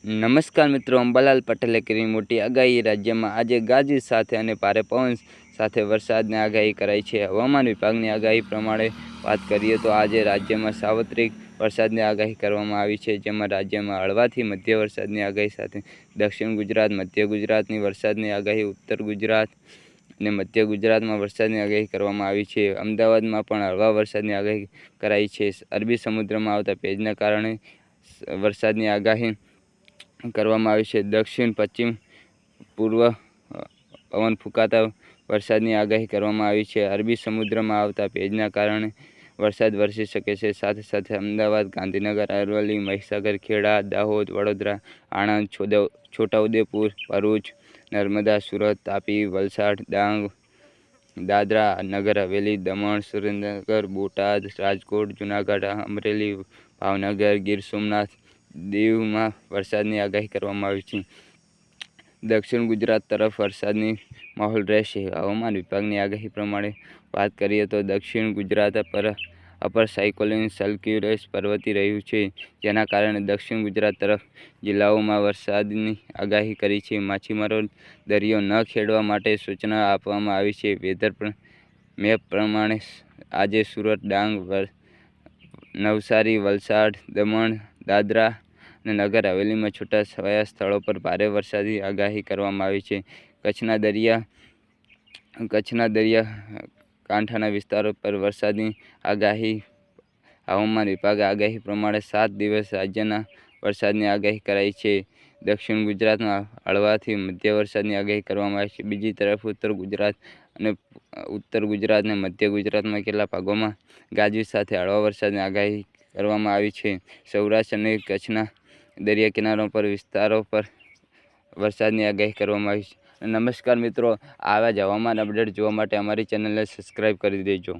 નમસ્કાર મિત્રો, અંબાલાલ પટેલે કરી મોટી આગાહી। રાજ્યમાં આજે ગાજવીજ સાથે અને ભારે પવન સાથે વરસાદની આગાહી કરાઈ છે। હવામાન વિભાગની આગાહી પ્રમાણે વાત કરીએ તો આજે રાજ્યમાં સાર્વત્રિક વરસાદની આગાહી કરવામાં આવી છે, જેમાં રાજ્યમાં હળવાથી મધ્ય વરસાદની આગાહી સાથે દક્ષિણ ગુજરાત, મધ્ય ગુજરાતની વરસાદની આગાહી, ઉત્તર ગુજરાત અને મધ્ય ગુજરાતમાં વરસાદની આગાહી કરવામાં આવી છે। અમદાવાદમાં પણ હળવા વરસાદની આગાહી કરાઈ છે। અરબી સમુદ્રમાં આવતા ભેજના કારણે વરસાદની આગાહી કરવામાં આવી છે। દક્ષિણ પશ્ચિમ પૂર્વ પવન ફૂંકાતા વરસાદની આગાહી કરવામાં આવી છે। અરબી સમુદ્રમાં આવતા ભેજના કારણે વરસાદ વરસી શકે છે। સાથે સાથે અમદાવાદ, ગાંધીનગર, અરવલ્લી, મહીસાગર, ખેડા, દાહોદ, વડોદરા, આણંદ, છોટાઉદેપુર, ભરૂચ, નર્મદા, સુરત, તાપી, વલસાડ, ડાંગ, દાદરા નગર હવેલી, દમણ, સુરેન્દ્રનગર, બોટાદ, રાજકોટ, જૂનાગઢ, અમરેલી, ભાવનગર, ગીર સોમનાથ, દીવમાં વરસાદની આગાહી કરવામાં આવી છે। દક્ષિણ ગુજરાત તરફ વરસાદની માહોલ રહેશે। હવામાન વિભાગની આગાહી પ્રમાણે વાત કરીએ તો દક્ષિણ ગુજરાત પર અપર સાયક્લોનિક સર્ક્યુલસ પ્રવર્તી રહ્યું છે, જેના કારણે દક્ષિણ ગુજરાત તરફ જિલ્લાઓમાં વરસાદની આગાહી કરી છે। માછીમારો દરિયો ન ખેડવા માટે સૂચના આપવામાં આવી છે। વેધર મેપ પ્રમાણે આજે સુરત, ડાંગ, નવસારી, વલસાડ, દમણ, દાદરા અને નગર હવેલીમાં છૂટાછવાયા સ્થળો પર ભારે વરસાદની આગાહી કરવામાં આવી છે। કચ્છના દરિયા કાંઠાના વિસ્તારો પર વરસાદની આગાહી। હવામાન વિભાગે આગાહી પ્રમાણે 7 દિવસ રાજ્યના વરસાદની આગાહી કરાઈ છે। દક્ષિણ ગુજરાતમાં હળવાથી મધ્ય વરસાદની આગાહી કરવામાં આવી છે। બીજી તરફ ઉત્તર ગુજરાત અને મધ્ય ગુજરાતમાં કેટલાક ભાગોમાં ગાજવીજ સાથે હળવા વરસાદની આગાહી કરવામાં આવી છે। સૌરાષ્ટ્ર અને કચ્છના દરિયા કિનારા પર વિસ્તારો પર વરસાદની આગાહી કરવામાં આવી છે। નમસ્કાર મિત્રો, આવા જ હવામાન અપડેટ જોવા માટે અમારી ચેનલને સબસ્ક્રાઈબ કરી દેજો।